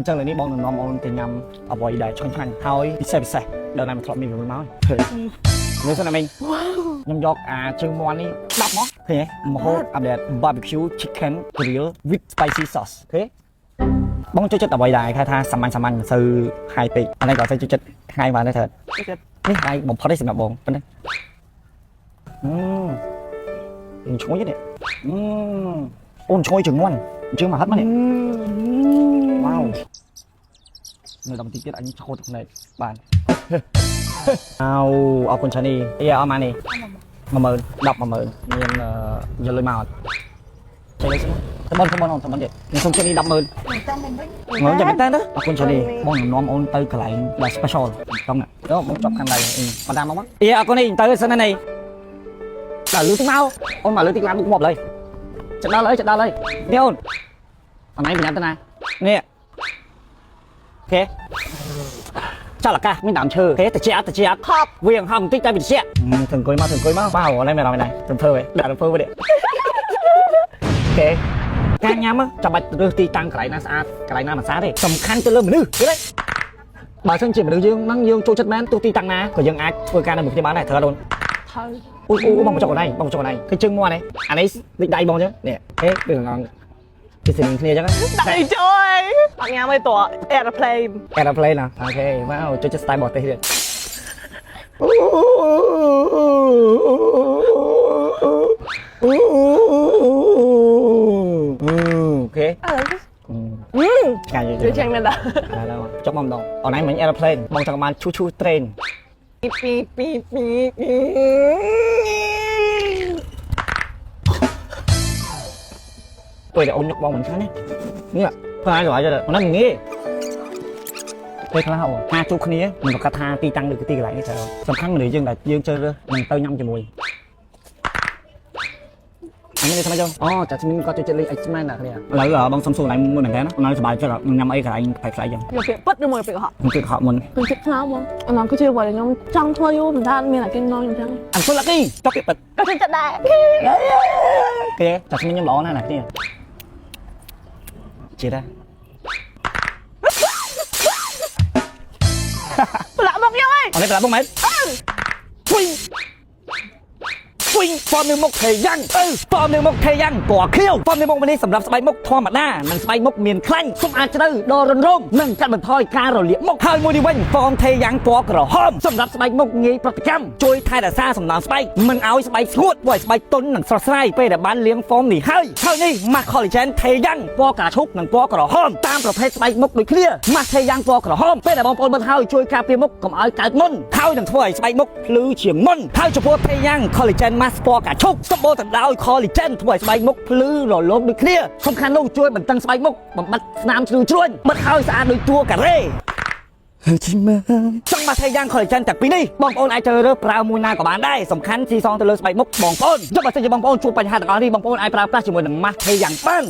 ចឹងលើនេះបងនឹងនាំអូនទៅញ៉ាំអ្វីដែលឆ្ងាញ់ៗហើយពិសេសដល់ណាមិនធ្លាប់មានវាមកមើលសិនណាមីងខ្ញុំយកជើងមាន់នេះ10មកឃើញទេមហូបអាប់ដេត barbecue chicken grill with spicy sauce អូខេបងចូលចិត្តអ្វីដែរគេថាសាមញ្ញមិនសូវ high ពេកអានេះក៏ចូលចិត្តថ្ងៃបានដែរត្រូវនេះហើយបំផុតទេសម្រាប់បងប៉ុណ្ណឹងឈ្ងុយទេអូនឈ្ងុយជើងមាន់ជើងមកហិតមកនេះវ៉ាវនៅដល់បន្តិចទៀតអញឈោតភ្នែកបានអរគុណឆានីអីអស់មកនេះ10000 100000មានយកលុយមកអត់ចេះលេខទៅបងអូនទៅបងទៀតខ្ញុំសុំជិះនេះ 100000មើលចាំមែនតើអរគុណឆានីបងនាំអូនទៅកន្លែងដែល special ต้องណាទៅបងចប់ខាងដៃបណ្ដាមកមកអរគុណនេះទៅសិននេះដល់លឺទឹកមកអូនមកលឺទឹកឡើងមុខមកเลยចិត្តដល់ហើយនេះអូនអណៃប្រញាប់ទៅណានេះអូខេចលកាមានដើមឈើអូខេតិចខប់វាងហំបន្តិចតែវាតិចถึงអង្គុយមកប៉ាវអណៃមិនដល់ណារំភើដាក់រំភើវិញអូខេការញ៉ាំចាំបាច់រើសទីតាំងកន្លែងណាស្អាតកន្លែងណាមិនស្អាតទេសំខាន់ទៅលើមនុស្សឃើញទេបើមិនជាមនុស្សយើងហ្នឹងយើងចូលចិត្តមែនទោះទីតាំងណាក៏យើងអាចធ្វើការនៅមួយគ្នាបានដែរត្រូវអូនអូបងមកចុកកន្លែងគឺជើងមាន់នេះអានេះដូចដៃបងអញ្ចឹងនេះហេដូចងងពីស្រីគ្នាអញ្ចឹងដៃជួយអត់ញ៉ាំទេតោះ airplane ណាអូខេមកចូលចិត្ត style បរទេសទៀតអូខេកាយជួយចឹងមែនដែរចុះមកម្ដងអូនឯងមិញ airplane បងចង់បានឈូ trainពីពេលអូនយកបងមិនខាននេះធ្វើឲ្យរយទៅហ្នឹងងាយពេលខ្លះអូថាជួបគ្នាមិនប្រកាសថាទីតាំងឬទីកន្លែងនេះត្រូវសំខាន់មនុស្សយើងដែលយើងជឿរើសមិនទៅញ៉ាំជាមួយអញនេះថាម៉េចអូចាស្មីគាត់ចូលចិត្តលេង X-Men ណាគ្នាឥឡូវបងសុំសួរណៃមួយមែនទេណាអូនសប្បាយចិត្តញ៉ាំអីកន្លែងផ្លែៗចឹងយកពាក្យពិតឬមួយពាក្យកុហកពាក្យកុហកមុនពាក្យខ្លោបងអានោះគឺជាអ្វីដែលខ្ញុំចង់ធ្វើយូរមិនថាមានតែគេងងអញ្ចឹងអញសុំឡាក់គីចុកពាក្យពិតក៏ចិត្តដែរគេចាស្មីខ្ញុំល្អណាស់ណាគ្នាជាដែរប្រឡាក់មកខ្ញុំហីអូនប្រឡាក់មកមែនฟอร์มหนึ่งมุกเทยังฟอร์มหนึ่งมุกเทยังตัวเขี้ยวฟอร์มหนึ่งมุกวันนี้สำหรับสบายมุกธรรมดาหนังสบายมุกเมียนคลั่งส้มอาจจะดื้อโดนร่มนั่งกันบนทอยการเราเลี้ยงมุกไฮมูดิวันฟอร์มเทยังตัวกระหอมสำหรับสบายมุกงี้ปฏิกรรมช่วยไทยแต่ซาสำนักสบายมันเอาสบายสวดไว้สบายต้นหนังสไลด์ไปแต่บ้านเลี้ยงฟอร์มหนีให้นี่มาคอลลิเจนเทยังตัวกระชุกหนังตัวกระหอมตามประเภทสบายมุกโดยเคลียร์มาเทยังตัวกระหอมไปแต่บางคนบนเท้าช่วยการเปลี่ยนมุกกับเอาการมุ่นเท้าหนังถ้วยสบายมุกลือเฉียงมุ่นเท้าเฉพาะเทยังคอลลิเจนมาสตัวกระชุกสมบูรณ์ดาวคอลลิเจนถ้วยสบายมุกพลื้อหล่อล้มด้วยเคลียร์สำคัญลูกช่วยบรรทังสบายมุกบำบัดน้ำช่วยบรรเทาสะอาดโดยตัวกันเร่จังมาเทยังคอลลิเจนจากปีนี้บองโอนไอเจอเรื่องปลามูนากับบ้านได้สำคัญซีซองตะลุยสบายมุกบองโอนยกมาเสียบองโอนช่วยปัญหาต่างๆที่บองโอนไอปลาปลาชิมวยหนังมาเทยังบ้าน